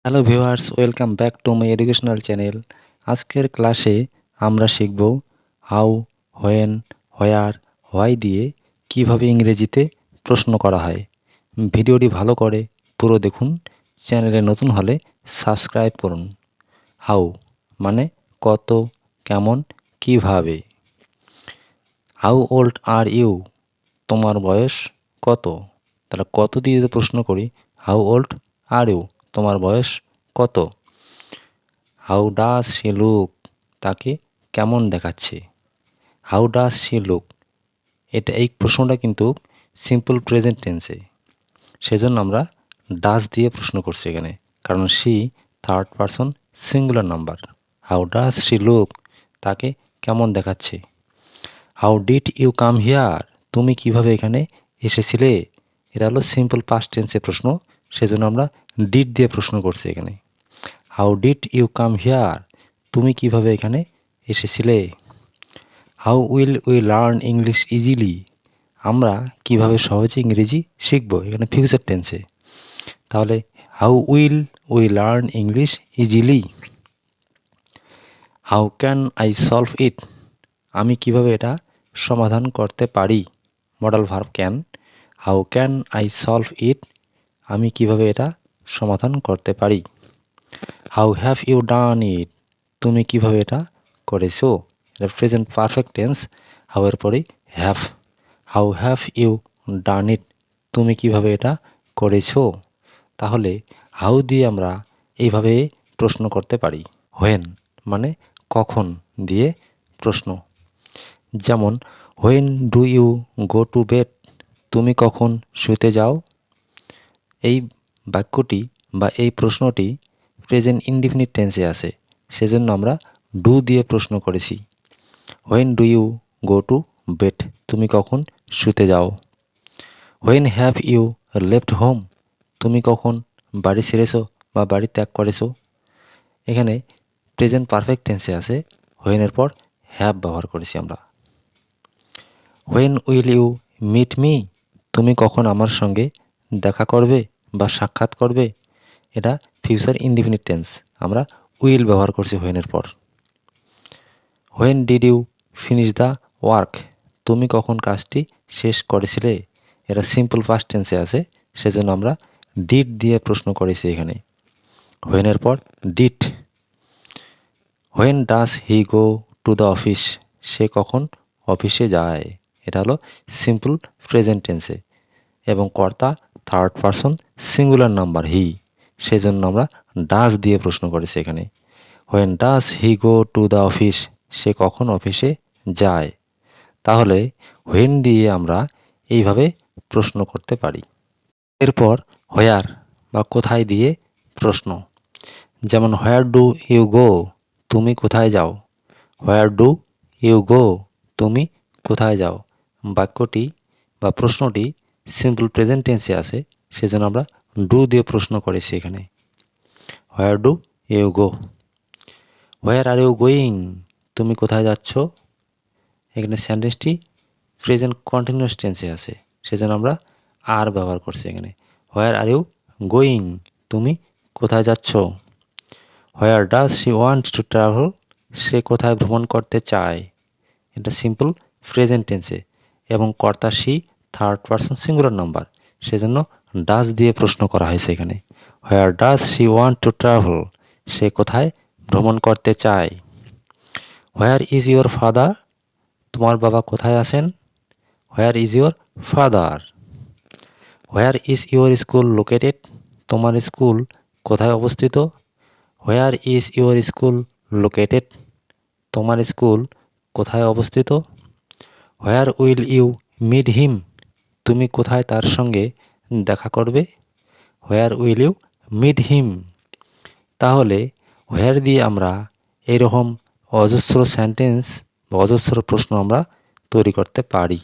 Hello viewers, welcome back to my educational channel. আজকের ক্লাসে আমরা শিখব হাউ, হোয়েন, হোয়ার, হোয়াই দিয়ে কিভাবে ইংরেজিতে প্রশ্ন করা হয়। ভিডিওটি ভালো করে পুরো দেখুন। চ্যানেলে নতুন হলে সাবস্ক্রাইব করুন। হাউ মানে কত, কেমন, কিভাবে। হাউ ওল্ড আর ইউ, তোমার বয়স কত। তাহলে কত দিয়ে যদি প্রশ্ন করি, হাউ ওল্ড আর ইউ, তোমার বয়স কত। হাউ ডাজ শি লুক, তাকে কেমন দেখাচ্ছে। হাউ ডাজ শি লুক, এই প্রশ্নটা কিন্তু সিম্পল প্রেজেন্ট টেন্সে, সেজন্য আমরা ডাজ দিয়ে প্রশ্ন করছি এখানে, কারণ she third person singular number. How does she look, তাকে কেমন দেখাচ্ছে। How did you come here, তুমি কিভাবে এখানে এসেছিলে। এটা হলো সিম্পল পাস্ট টেন্সের প্রশ্ন, সেজন্য আমরা ডিড দিয়ে প্রশ্ন করছি এখানে। How did you come here, তুমি কিভাবে এখানে এসেছিলে। How will we learn English easily, আমরা কিভাবে সহজে ইংরেজি শিখব, এখানে ফিউচার টেন্সে। তাহলে how will we learn English easily. How can I solve it, আমি কিভাবে এটা সমাধান করতে পারি। Modal verb can. How can I solve it, আমি কিভাবে এটা সমাধান করতে পারি। How have you done it, তুমি কিভাবে এটা করেছো। এটা প্রেজেন্ট পারফেক্ট টেন্স। হাউ এর পরে have. How have you done it, তুমি কিভাবে এটা করেছো। তাহলে হাউ দিয়ে আমরা এইভাবে প্রশ্ন করতে পারি। হোয়েন মানে কখন দিয়ে প্রশ্ন। যেমন when do you go to bed, তুমি কখন শুতে যাও। এই বাক্যটি বা এই প্রশ্নটি প্রেজেন্ট ইনডিফিনিট টেন্সে আছে, সেজন্য আমরা ডু দিয়ে প্রশ্ন করেছি। When do you go to bed, তুমি কখন শুতে যাও। When have you left home, তুমি কখন বাড়ি ছেড়েছো বা বাড়ি ত্যাগ করেছো। এখানে প্রেজেন্ট পারফেক্ট টেন্সে আছে, হোয়েনের পর হ্যাভ ব্যবহার করেছি আমরা। When will you meet me, তুমি কখন আমার সঙ্গে দেখা করবে বা সাক্ষাৎ করবে। এটা ফিউচার ইনডিফিনিট টেন্স, আমরা উইল ব্যবহার করছি হোয়েনের পর। When did you finish the work, তুমি কখন কাজটি শেষ করেছিলে। এটা সিম্পল পাস্ট টেন্সে আছে, সেজন্য আমরা ডিড দিয়ে প্রশ্ন করেছি এখানে। হোয়েনের পর did. When does he go to the office, সে কখন অফিসে যায়। এটা হলো সিম্পল প্রেজেন্ট টেন্সে এবং কর্তা third person singular number he, সেজন্য আমরা ডাজ দিয়ে প্রশ্ন করেছি এখানে। When does he go to the office, সে কখন অফিসে যায়। তাহলে হোয়েন দিয়ে আমরা এইভাবে প্রশ্ন করতে পারি। এরপর হোয়ার বা কোথায় দিয়ে প্রশ্ন। যেমন হোয়ার ডু ইউ গো, তুমি কোথায় যাও। হোয়ার ডু ইউ গো, তুমি কোথায় যাও। বাক্যটি বা প্রশ্নটি সিম্পল প্রেজেন্ট টেন্সে আছে, সেজন্য আমরা ডু দিয়ে প্রশ্ন করেছি এখানে। Where do you go. Where are you going, তুমি কোথায় যাচ্ছ। এখানে সেন্টেন্সটি প্রেজেন্ট কন্টিনিউয়াস টেন্সে আছে, সেজন্য আমরা আর ব্যবহার করছি এখানে। হোয়ার আর ইউ গোয়িং, তুমি কোথায় যাচ্ছ। Where does she want to travel, সে কোথায় ভ্রমণ করতে চায়। এটা সিম্পল প্রেজেন্ট টেন্সে এবং কর্তা she third person singular number, সেজন্য ডাজ দিয়ে প্রশ্ন করা হয়েছে এখানে। Where does she want to travel, সে কোথায় ভ্রমণ করতে চায়। হোয়ার ইজ ইউর ফাদার, তোমার বাবা কোথায় আছেন। Where is your father. Where is your school located, তোমার স্কুল কোথায় অবস্থিত। Where is your school located, তোমার স্কুল কোথায় অবস্থিত। Where will you meet him, তুমি কোথায় তার সঙ্গে দেখা করবে। Where will you meet him. তাহলে হোয়ার দিয়ে আমরা এরকম অজস্র সেন্টেন্স বা অজস্র প্রশ্ন আমরা তৈরি করতে পারি।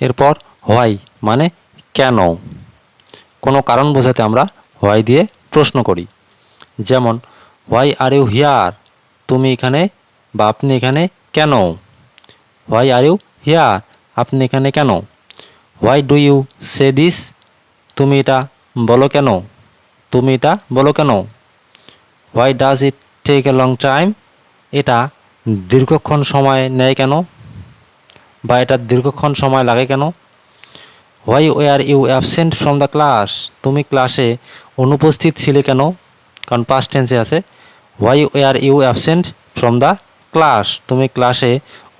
এরপর হোয়াই মানে কেন, কোনো কারণ বোঝাতে আমরা হোয়াই দিয়ে প্রশ্ন করি। যেমন হোয়াই আর ইউ হিয়ার, তুমি এখানে বা আপনি এখানে কেন। হোয়াই আর ইউ হিয়ার, আপনি এখানে কেন। Why do you say this, তুমি এটা বলো কেন। তুমি এটা বলো কেন। Why does it take a long time, এটা দীর্ঘক্ষণ সময় নেয় কেন বা এটা দীর্ঘক্ষণ সময় লাগে কেন। Why were you absent from the class, তুমি ক্লাসে অনুপস্থিত ছিলে কেন, কারণ পাস্ট টেন্সে আছে। Why were you absent from the class, তুমি ক্লাসে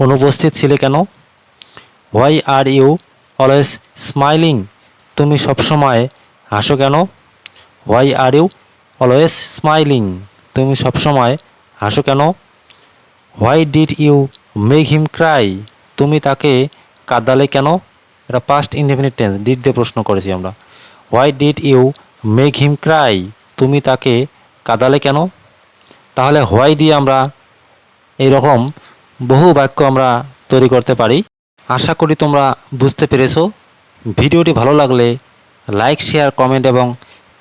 অনুপস্থিত ছিলে কেন। Why are you always smiling, তুমি সবসময় হাসো কেন। Why are you always smiling, তুমি সবসময় হাসো কেন। Why did you make him cry, তুমি তাকে কাঁদালে কেন। এটা পাস্ট ইনডেফিনিট টেন্স, ডিড দিয়ে প্রশ্ন করেছি আমরা। Why did you make him cry, তুমি তাকে কাঁদালে কেন। তাহলে হোয়াই দিয়ে আমরা এইরকম বহু বাক্য আমরা তৈরি করতে পারি। আশা করি তোমরা বুঝতে পেরেছো। ভিডিওটি ভালো লাগলে লাইক, শেয়ার, কমেন্ট এবং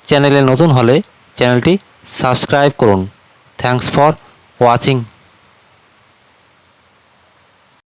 চ্যানেলে নতুন হলে চ্যানেলটি সাবস্ক্রাইব করুন। Thanks for watching.